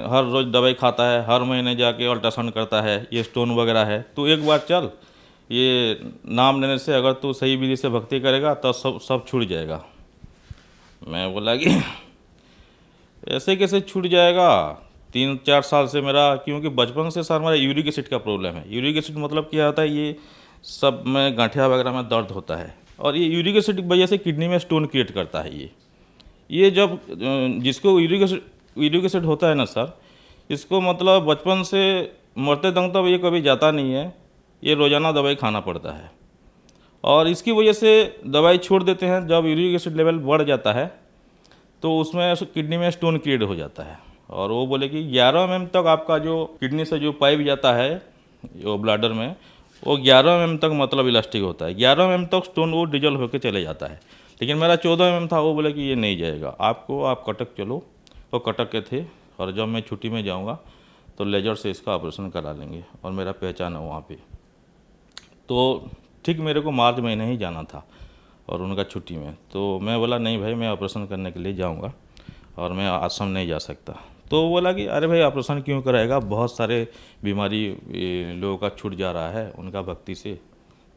हर रोज़ दवाई खाता है, हर महीने जाके अल्ट्रासाउंड करता है, ये स्टोन वगैरह है, तो एक बार चल, ये नाम लेने से अगर तू सही विधि से भक्ति करेगा तो सब छूट जाएगा। मैं बोला कि ऐसे कैसे छूट जाएगा, 3-4 साल से मेरा, क्योंकि बचपन से सर मेरा यूरिक एसिड का प्रॉब्लम है। यूरिक एसिड मतलब क्या होता है, ये सब में गठिया वगैरह में दर्द होता है, और ये यूरिक एसिड की वजह से किडनी में स्टोन क्रिएट करता है। ये जब जिसको यूरिक एसिड होता है ना सर, इसको मतलब बचपन से मरते दम तक ये कभी जाता नहीं है, ये रोज़ाना दवाई खाना पड़ता है। और इसकी वजह से दवाई छोड़ देते हैं, जब यूरिक एसिड लेवल बढ़ जाता है तो उसमें किडनी में स्टोन क्रिएट हो जाता है। और वो बोले कि 11 mm तक आपका जो किडनी से जो पाइप जाता है वो ब्लैडर में, वो 11 mm तक मतलब इलास्टिक होता है, 11 mm तक स्टोन वो डिजल होकर चले जाता है। लेकिन मेरा 14 mm था, वो बोले कि ये नहीं जाएगा, आप कटक चलो। वो कटक के थे, और जब मैं छुट्टी में जाऊंगा तो लेजर से इसका ऑपरेशन करा लेंगे, और मेरा पहचान है वहाँ पे। तो ठीक मेरे को मार्च महीने ही जाना था और उनका छुट्टी में, तो मैं बोला नहीं भाई, मैं ऑपरेशन करने के लिए जाऊँगा और मैं आश्रम नहीं जा सकता। तो वो बोला कि अरे भाई ऑपरेशन क्यों कराएगा, बहुत सारे बीमारी लोगों का छूट जा रहा है उनका भक्ति से।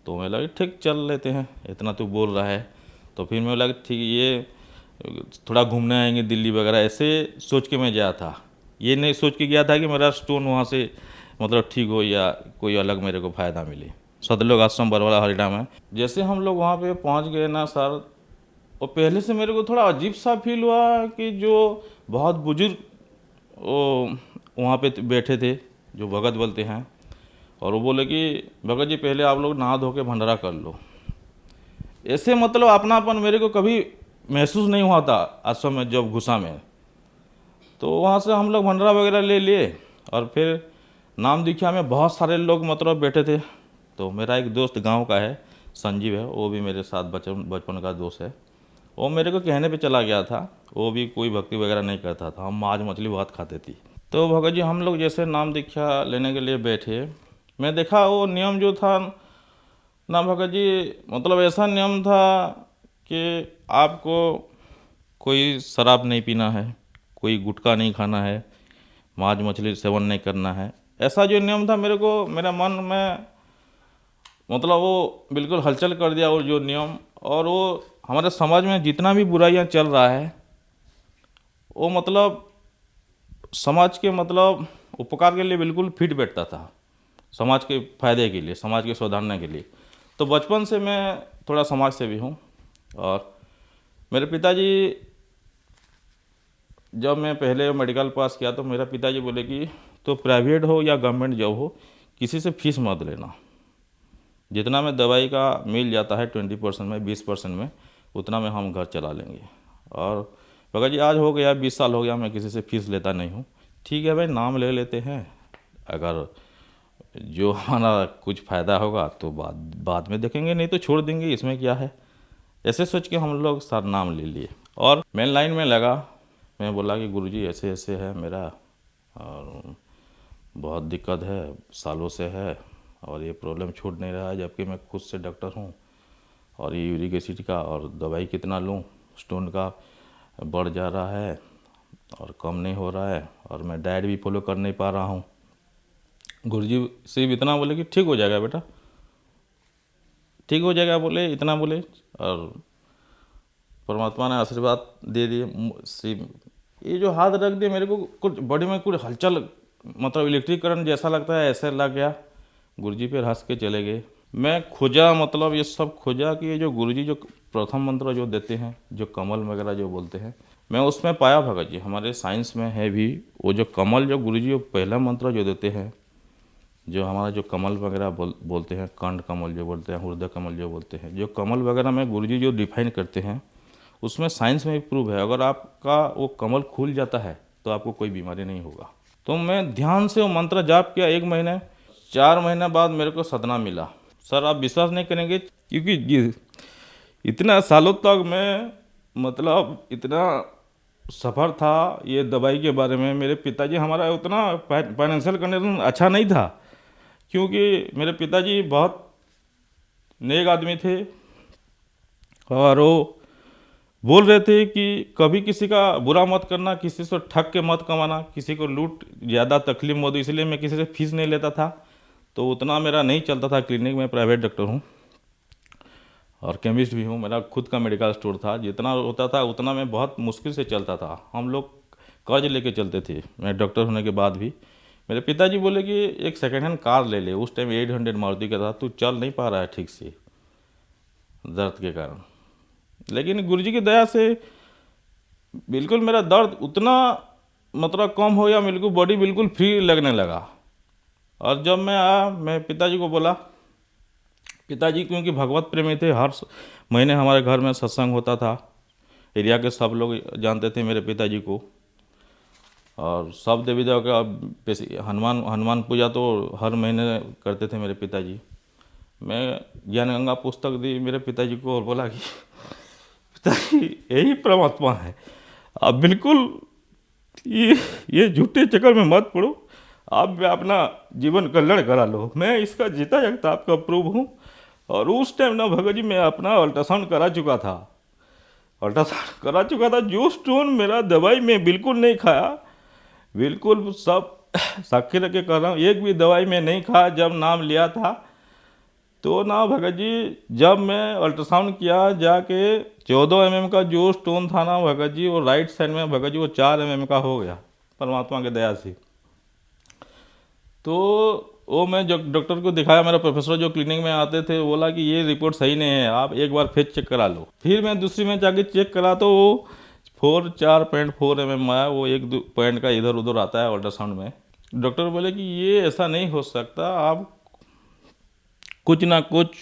तो मैं लगा ठीक चल लेते हैं, इतना तो बोल रहा है। तो फिर मैं लगा ठीक ये थोड़ा घूमने आएंगे दिल्ली वगैरह, ऐसे सोच के मैं गया था। ये नहीं सोच के गया था कि मेरा स्टोन वहाँ से मतलब ठीक हो या कोई अलग मेरे को फ़ायदा मिले। सतलोक आश्रम बरवाला हरियाणा में जैसे हम लोग वहाँ पे पहुँच गए ना सर, और पहले से मेरे को थोड़ा अजीब सा फील हुआ कि जो बहुत बुजुर्ग वो वहाँ पे बैठे थे, जो भगत बोलते हैं, और वो बोले कि भगत जी पहले आप लोग नहा धो के भंडारा कर लो। ऐसे मतलब अपनापन मेरे को कभी महसूस नहीं हुआ था आश्रम में जब घुसा में। तो वहाँ से हम लोग भंडारा वगैरह ले लिए, और फिर नाम दीक्षा में बहुत सारे लोग मतलब बैठे थे। तो मेरा एक दोस्त गांव का है, संजीव है, वो भी मेरे साथ बचपन का दोस्त है। वो मेरे को कहने पे चला गया था, वो भी कोई भक्ति वगैरह नहीं करता था, हम मांस मछली बहुत खाते थी। तो भगत जी हम लोग जैसे नाम दीक्षा लेने के लिए बैठे, मैं देखा वो नियम जो था ना भगत जी, मतलब ऐसा नियम था कि आपको कोई शराब नहीं पीना है, कोई गुटखा नहीं खाना है, मांस मछली सेवन नहीं करना है। ऐसा जो नियम था मेरे को, मेरा मन में मतलब वो बिल्कुल हलचल कर दिया वो जो नियम। और वो हमारे समाज में जितना भी बुराइयां चल रहा है, वो मतलब समाज के मतलब उपकार के लिए बिल्कुल फिट बैठता था, समाज के फायदे के लिए, समाज के सुधारने के लिए। तो बचपन से मैं थोड़ा समाज सेवी हूँ। और मेरे पिताजी, जब मैं पहले मेडिकल पास किया तो मेरा पिताजी बोले कि तो प्राइवेट हो या गवर्नमेंट जॉब हो, किसी से फीस मत लेना, जितना में दवाई का मिल जाता है 20% में 20% में, उतना में हम घर चला लेंगे। और भगत जी आज हो गया 20 साल हो गया, मैं किसी से फीस लेता नहीं हूँ। ठीक है भाई, नाम ले लेते हैं, अगर जो हमारा कुछ फ़ायदा होगा तो बाद में देखेंगे, नहीं तो छोड़ देंगे, इसमें क्या है। ऐसे सोच के हम लोग सर नाम ले लिए और मेन लाइन में लगा। मैं बोला कि गुरुजी ऐसे ऐसे है मेरा, और बहुत दिक्कत है, सालों से है, और ये प्रॉब्लम छूट नहीं रहा है, जबकि मैं खुद से डॉक्टर हूँ, और ये यूरिक एसिड का और दवाई कितना लूँ, स्टोन का बढ़ जा रहा है और कम नहीं हो रहा है, और मैं डाइट भी फॉलो कर नहीं पा रहा हूँ। गुरुजी सिर्फ इतना बोले कि ठीक हो जाएगा बेटा, ठीक हो जाएगा बोले, इतना बोले, और परमात्मा ने आशीर्वाद दे दिए। सिर्फ ये जो हाथ रख दिए मेरे को, कुछ बॉडी में कुछ हलचल मतलब इलेक्ट्रिक करंट जैसा लगता है, ऐसे लग गया। गुरुजी पे हंस के चले गए। मैं खोजा, मतलब ये सब खोजा कि ये जो गुरुजी जो प्रथम मंत्र जो देते हैं, जो कमल वगैरह जो बोलते हैं, मैं उसमें पाया भगत जी, हमारे साइंस में है भी वो जो कमल, जो गुरुजी जो पहला मंत्र जो देते हैं, जो हमारा जो कमल वगैरह बोलते हैं, कंठ कमल जो बोलते हैं, हृदय कमल जो बोलते हैं, जो कमल वगैरह में गुरुजी जो डिफाइन करते हैं, उसमें साइंस में भी प्रूव है, अगर आपका वो कमल खुल जाता है तो आपको कोई बीमारी नहीं होगा। तो मैं ध्यान से वो मंत्र जाप किया 1 महीने, 4 महीने बाद मेरे को सदमा मिला। सर आप विश्वास नहीं करेंगे, क्योंकि इतना सालों तक मैं मतलब इतना सफ़र था ये दवाई के बारे में। मेरे पिताजी, हमारा उतना फाइनेंशियल कंडीशन अच्छा नहीं था, क्योंकि मेरे पिताजी बहुत नेक आदमी थे, और वो बोल रहे थे कि कभी किसी का बुरा मत करना, किसी से ठग के मत कमाना, किसी को लूट ज़्यादा तकलीफ मत दो, इसलिए मैं किसी से फीस नहीं लेता था। तो उतना मेरा नहीं चलता था क्लिनिक में, प्राइवेट डॉक्टर हूँ और केमिस्ट भी हूँ, मेरा खुद का मेडिकल स्टोर था। जितना होता था उतना मैं बहुत मुश्किल से चलता था, हम लोग कर्ज लेके चलते थे, मैं डॉक्टर होने के बाद भी। मेरे पिताजी बोले कि एक सेकेंड हैंड कार ले ले, उस टाइम 800 मारुति का था, तू चल नहीं पा रहा है ठीक से, दर्द के कारण। लेकिन गुरुजी की दया से बिल्कुल मेरा दर्द उतना मतलब कम हो गया, बिल्कुल बॉडी बिल्कुल फ्री लगने लगा। और जब मैं आया, मैं पिताजी को बोला, पिताजी क्योंकि भगवत प्रेमी थे, हर महीने हमारे घर में सत्संग होता था, एरिया के सब लोग जानते थे मेरे पिताजी को, और सब देवी देवता का हनुमान पूजा तो हर महीने करते थे मेरे पिताजी। मैं ज्ञान गंगा पुस्तक दी मेरे पिताजी को और बोला कि पिताजी यही परमात्मा है, आप बिल्कुल ये झूठे चक्कर में मत पड़ो, आप भी अपना जीवन कल्याण करा लो, मैं इसका जीता जागता आपका प्रूव हूँ। और उस टाइम ना भगत जी मैं अपना अल्ट्रासाउंड करा चुका था, जो स्टोन मेरा दवाई में बिल्कुल नहीं खाया, बिल्कुल सब साक्षी रख के कर रहा हूँ, एक भी दवाई में नहीं खाया। जब नाम लिया था तो ना भगत जी, जब मैं अल्ट्रासाउंड किया जाके 14 mm का जो स्टोन था ना भगत जी, वो राइट साइड में भगत जी वो 4 mm का हो गया परमात्मा की दया से। तो वो मैं जो डॉक्टर को दिखाया, मेरा प्रोफेसर जो क्लिनिक में आते थे, बोला कि ये रिपोर्ट सही नहीं है, आप एक बार फिर चेक करा लो। फिर मैं दूसरी में जाके चेक करा तो वो 4.4 mm आया, वो 1-2 पॉइंट का इधर उधर आता है अल्ट्रासाउंड में। डॉक्टर बोले कि ये ऐसा नहीं हो सकता, आप कुछ ना कुछ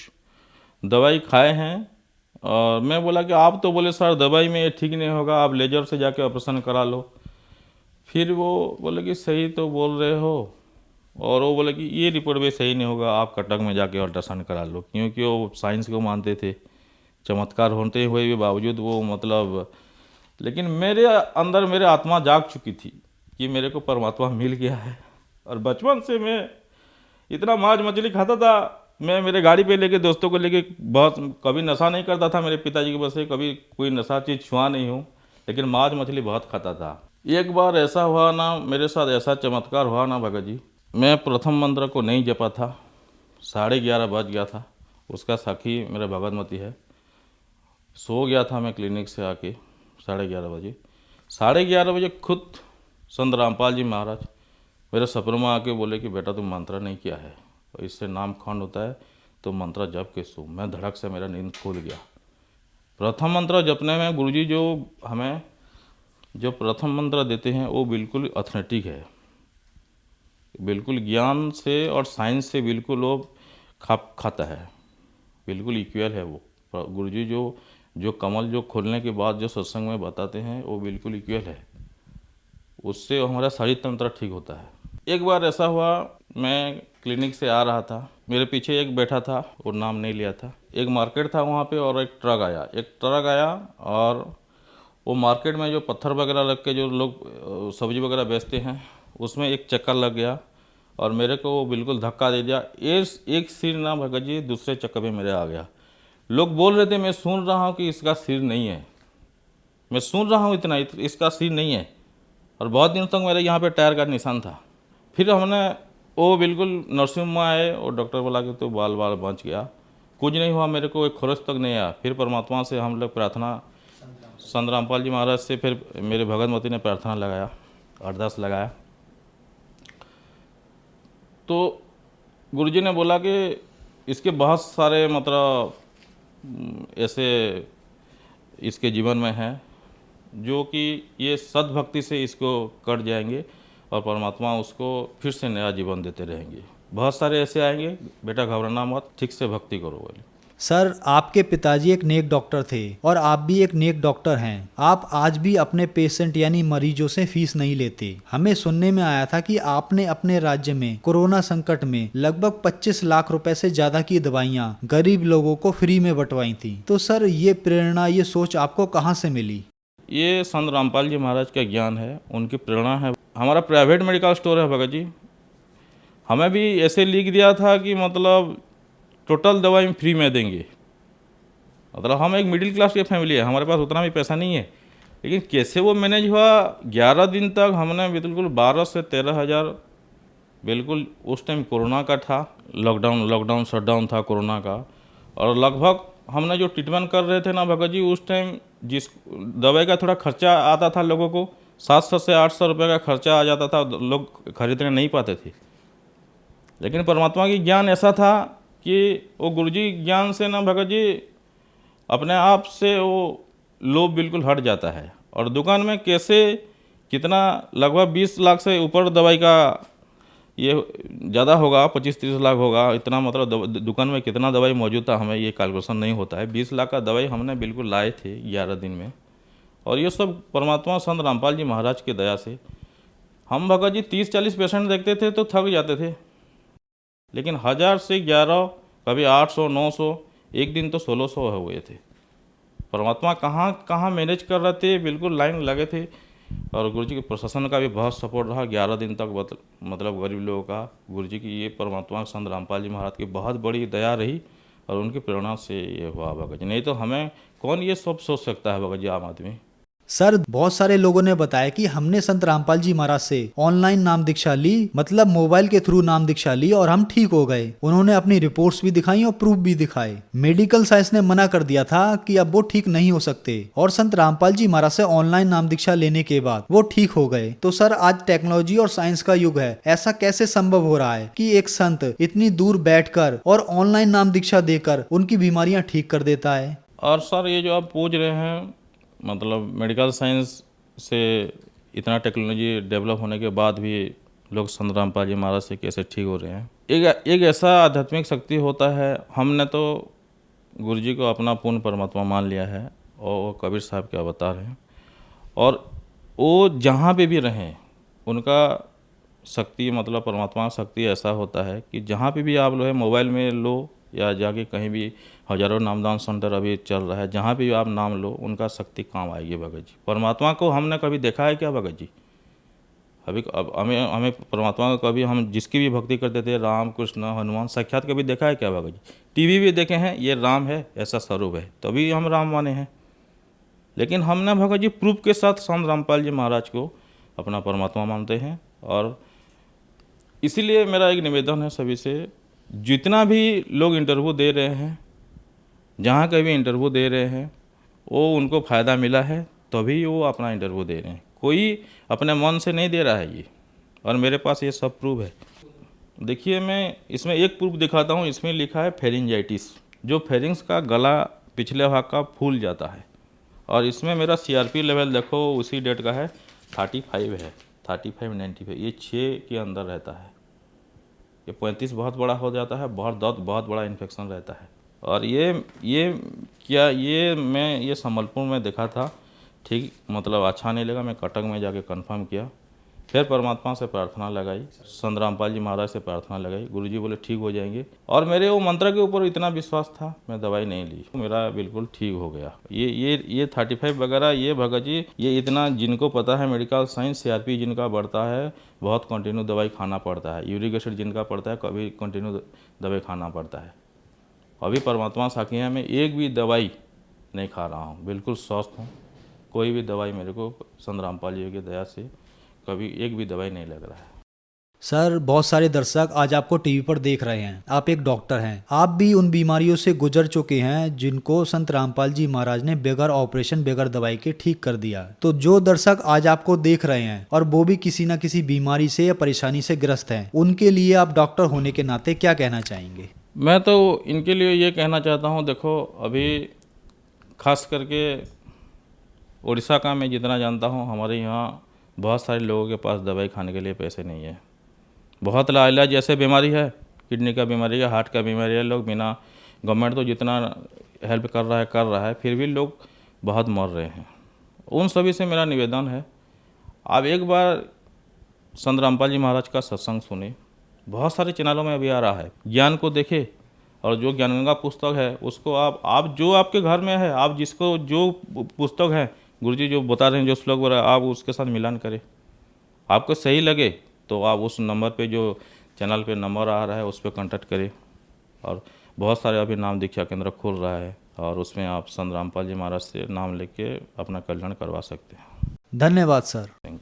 दवाई खाए हैं। और मैं बोला कि आप तो बोले सर दवाई में ये ठीक नहीं होगा, आप लेजर से जाके ऑपरेशन करा लो। फिर वो बोले कि सही तो बोल रहे हो, और वो बोले कि ये रिपोर्ट भी सही नहीं होगा, आप कटक में जाके अल्ट्रासाउंड करा लो, क्योंकि वो साइंस को मानते थे। चमत्कार होते हुए भी बावजूद वो मतलब, लेकिन मेरे अंदर मेरे आत्मा जाग चुकी थी कि मेरे को परमात्मा मिल गया है। और बचपन से मैं इतना मांस मछली खाता था, मैं मेरे गाड़ी पे लेके दोस्तों को लेके बहुत, कभी नशा नहीं करता था मेरे पिताजी की वजह से, कभी कोई नशा चीज़ छुआ नहीं हूँ, लेकिन मांस मछली बहुत खाता था। एक बार ऐसा हुआ ना, मेरे साथ ऐसा चमत्कार हुआ ना भगत जी, मैं प्रथम मंत्र को नहीं जपा था, 11:30 बज गया था, उसका साक्षी मेरा भगवतमती है। सो गया था मैं क्लिनिक से आके 11:30 बजे। 11:30 बजे खुद संत रामपाल जी महाराज मेरे सपने में आके बोले कि बेटा तुम मंत्र नहीं किया है, और इससे नाम खंड होता है, तो मंत्र जप के सो। मैं धड़क से मेरा नींद खुल गया। प्रथम मंत्र जपने में गुरुजी जो हमें जो प्रथम मंत्र देते हैं वो बिल्कुल ऑथेंटिक है, बिल्कुल ज्ञान से और साइंस से बिल्कुल वो खाता है, बिल्कुल इक्वल है वो। गुरुजी जो कमल जो खोलने के बाद जो सत्संग में बताते हैं वो बिल्कुल इक्वल है, उससे हमारा शरीर तंत्र ठीक होता है। एक बार ऐसा हुआ, मैं क्लिनिक से आ रहा था, मेरे पीछे एक बैठा था, वो नाम नहीं लिया था, एक मार्केट था वहाँ पे, और एक ट्रक आया और वो मार्केट में जो पत्थर वगैरह रख के जो लोग सब्जी वगैरह बेचते हैं, उसमें एक चक्कर लग गया और मेरे को वो बिल्कुल धक्का दे दिया। एक सिर ना भगत जी दूसरे चक्कर में मेरे आ गया। लोग बोल रहे थे, मैं सुन रहा हूँ कि इसका सिर नहीं है, मैं सुन रहा हूँ इतना, इसका सिर नहीं है, और बहुत दिनों तक मेरे यहाँ पे टायर का निशान था। फिर हमने वो बिल्कुल नर्सिंग में आए और डॉक्टर बोला कि तो बाल बच गया, कुछ नहीं हुआ, मेरे को एक खरोच तक नहीं आया। फिर परमात्मा से हम लोग प्रार्थना, संत रामपाल जी महाराज से, फिर मेरे भगवतमती ने प्रार्थना लगाया, अरदास लगाया, तो गुरुजी ने बोला कि इसके बहुत सारे मतलब ऐसे इसके जीवन में हैं जो कि ये सद्भक्ति से इसको कट जाएंगे और परमात्मा उसको फिर से नया जीवन देते रहेंगे। बहुत सारे ऐसे आएंगे, बेटा घबराना मत, ठीक से भक्ति करो बोले। सर, आपके पिताजी एक नेक डॉक्टर थे और आप भी एक नेक डॉक्टर हैं। आप आज भी अपने पेशेंट यानी मरीजों से फीस नहीं लेते। हमें सुनने में आया था कि आपने अपने राज्य में कोरोना संकट में लगभग 25 लाख रुपए से ज्यादा की दवाइयाँ गरीब लोगों को फ्री में बंटवाई थी। तो सर, ये प्रेरणा, ये सोच आपको कहाँ से मिली? ये संत रामपाल जी महाराज का ज्ञान है, उनकी प्रेरणा है। हमारा प्राइवेट मेडिकल स्टोर है भगत जी, हमें भी ऐसे लिख दिया था कि मतलब टोटल दवाई फ्री में देंगे। मतलब हम एक मिडिल क्लास की फैमिली है, हमारे पास उतना भी पैसा नहीं है, लेकिन कैसे वो मैनेज हुआ। 11 दिन तक हमने बिल्कुल 12 से 13 हज़ार, बिल्कुल उस टाइम कोरोना का था, लॉकडाउन शटडाउन था कोरोना का, और लगभग हमने जो ट्रीटमेंट कर रहे थे ना भगत जी, उस टाइम जिस दवाई का थोड़ा खर्चा आता था लोगों को, 700 से 800 रुपये का खर्चा आ जाता था, लोग खरीदने नहीं पाते थे। लेकिन परमात्मा की ज्ञान ऐसा था कि वो गुरुजी ज्ञान से ना भगत जी अपने आप से वो लोभ बिल्कुल हट जाता है। और दुकान में कैसे कितना लगभग 20 लाख से ऊपर दवाई का ये ज़्यादा होगा, 25-30 लाख होगा, इतना मतलब दुकान में कितना दवाई मौजूद था हमें ये कैलकुलेशन नहीं होता है। 20 लाख का दवाई हमने बिल्कुल लाए थे 11 दिन में। और ये सब परमात्मा संत रामपाल जी महाराज की दया से। हम भगत जी 30-40 पेशेंट देखते थे तो थक जाते थे, लेकिन 1000 से 11, कभी 800-900, एक दिन तो 1600 हुए थे। परमात्मा कहाँ कहाँ मैनेज कर रहे थे, बिल्कुल लाइन लगे थे। और गुरुजी के प्रशासन का भी बहुत सपोर्ट रहा 11 दिन तक, मतलब गरीब लोगों का। गुरुजी की ये परमात्मा संत रामपाल जी महाराज की बहुत बड़ी दया रही और उनकी प्रेरणा से ये हुआ भगत जी। नहीं तो हमें कौन ये सब सोच सकता है भगत जी, आम आदमी। सर, बहुत सारे लोगों ने बताया कि हमने संत रामपाल जी महाराज से ऑनलाइन नाम दीक्षा ली, मतलब मोबाइल के थ्रू नाम दीक्षा ली और हम ठीक हो गए। उन्होंने अपनी रिपोर्ट्स भी दिखाई और प्रूफ भी दिखाए। मेडिकल साइंस ने मना कर दिया था कि अब वो ठीक नहीं हो सकते, और संत रामपाल जी महाराज से ऑनलाइन नाम दीक्षा लेने के बाद वो ठीक हो गए। तो सर, आज टेक्नोलॉजी और साइंस का युग है, ऐसा कैसे संभव हो रहा है कि एक संत इतनी दूर बैठकर और ऑनलाइन नाम दीक्षा देकर उनकी बीमारियां ठीक कर देता है? और सर, ये जो आप पूछ रहे हैं, मतलब मेडिकल साइंस से इतना टेक्नोलॉजी डेवलप होने के बाद भी लोग संत रामपाल जी महाराज से कैसे ठीक हो रहे हैं। एक ऐसा आध्यात्मिक शक्ति होता है। हमने तो गुरुजी को अपना पूर्ण परमात्मा मान लिया है और वो कबीर साहब के अवतार हैं, और वो जहाँ पे भी रहें उनका शक्ति, मतलब परमात्मा शक्ति ऐसा होता है कि जहाँ पे भी आप लो है, मोबाइल में लो या जाके कहीं भी, हजारों नामदान सेंटर अभी चल रहा है, जहाँ भी आप नाम लो उनका शक्ति काम आएगी भगत जी। परमात्मा को हमने कभी देखा है क्या भगत जी? अभी हमें परमात्मा को कभी हम जिसकी भी भक्ति करते थे, राम कृष्ण हनुमान, साक्षात कभी देखा है क्या भगत जी? टीवी भी देखे हैं, ये राम है ऐसा स्वरूप है, तभी हम राम माने हैं। लेकिन हमने भगत जी प्रूफ के साथ संत रामपाल जी महाराज को अपना परमात्मा मानते हैं। और इसीलिए मेरा एक निवेदन है सभी से, जितना भी लोग इंटरव्यू दे रहे हैं, जहाँ कभी इंटरव्यू दे रहे हैं, वो उनको फ़ायदा मिला है तभी वो अपना इंटरव्यू दे रहे हैं। कोई अपने मन से नहीं दे रहा है ये, और मेरे पास ये सब प्रूफ है। देखिए, मैं इसमें एक प्रूफ दिखाता हूँ। इसमें लिखा है फेरिंजाइटिस, जो फेरिंग्स का गला पिछले भाग का फूल जाता है। और इसमें मेरा CRP लेवल देखो, उसी डेट का है, 35 है, 35-95, ये 6 के अंदर रहता है। ये 35 बहुत बड़ा हो जाता है, बहुत दर्द, बहुत बड़ा इन्फेक्शन रहता है। और ये संबलपुर में देखा था, ठीक मतलब अच्छा नहीं लगा, मैं कटक में जाके कंफर्म किया, फिर परमात्मा से प्रार्थना लगाई, संत रामपाल जी महाराज से प्रार्थना लगाई, गुरुजी बोले ठीक हो जाएंगे। और मेरे वो मंत्र के ऊपर इतना विश्वास था, मैं दवाई नहीं ली, मेरा बिल्कुल ठीक हो गया। ये 35 वगैरह, ये भगत जी, ये इतना जिनको पता है मेडिकल साइंस, CRP जिनका बढ़ता है, बहुत कंटिन्यू दवाई खाना पड़ता है। यूरिक एसिड जिनका पड़ता है, कभी कंटिन्यू दवाई खाना पड़ता है। अभी परमात्मा साखी में एक भी दवाई नहीं खा रहा हूँ, बिल्कुल स्वस्थ हूँ। कोई भी दवाई मेरे को संत रामपाल जी की दया से कभी एक भी दवाई नहीं लग रहा है। सर, बहुत सारे दर्शक आज आपको टीवी पर देख रहे हैं, आप एक डॉक्टर हैं, आप भी उन बीमारियों से गुजर चुके हैं जिनको संत रामपाल जी महाराज ने बगैर ऑपरेशन, बगैर दवाई के ठीक कर दिया। तो जो दर्शक आज आपको देख रहे हैं और वो भी किसी न किसी बीमारी से या परेशानी से ग्रस्त हैं, उनके लिए आप डॉक्टर होने के नाते क्या कहना चाहेंगे? मैं तो इनके लिए ये कहना चाहता हूँ, देखो अभी खास करके उड़ीसा का मैं जितना जानता हूँ, हमारे यहाँ बहुत सारे लोगों के पास दवाई खाने के लिए पैसे नहीं है। बहुत लाइलाज जैसे बीमारी है, किडनी का बीमारी है, हार्ट का बीमारी है, लोग बिना, गवर्नमेंट तो जितना हेल्प कर रहा है, फिर भी लोग बहुत मर रहे हैं। उन सभी से मेरा निवेदन है, आप एक बार संत रामपाल जी महाराज का सत्संग सुने, बहुत सारे चैनलों में अभी आ रहा है, ज्ञान को देखे, और जो ज्ञानगंगा पुस्तक है उसको आप जो आपके घर में है, आप जिसको जो पुस्तक है, गुरुजी जो बता रहे हैं, जो श्लोक बोल रहे हैं, आप उसके साथ मिलान करें। आपको सही लगे तो आप उस नंबर पे, जो चैनल पे नंबर आ रहा है, उस पर कॉन्टैक्ट करें। और बहुत सारे अभी नाम दीक्षा केंद्र खुल रहा है, और उसमें आप संत रामपाल जी महाराज से नाम लेके अपना कल्याण करवा सकते हैं। धन्यवाद सर। Thank you.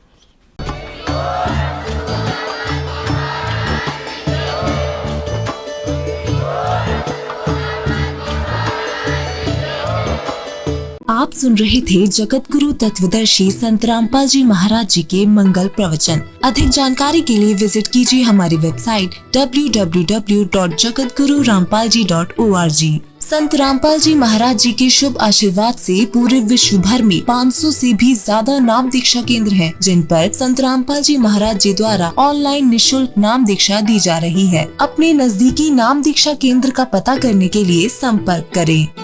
आप सुन रहे थे जगत गुरु तत्वदर्शी संत रामपाल जी महाराज जी के मंगल प्रवचन। अधिक जानकारी के लिए विजिट कीजिए हमारी वेबसाइट www.jagatgururampalji.org। संत रामपाल जी महाराज जी के शुभ आशीर्वाद से पूरे विश्व भर में 500 से भी ज्यादा नाम दीक्षा केंद्र हैं, जिन पर संत रामपाल जी महाराज जी द्वारा ऑनलाइन निशुल्क नाम दीक्षा दी जा रही है। अपने नजदीकी नाम दीक्षा केंद्र का पता करने के लिए संपर्क करें।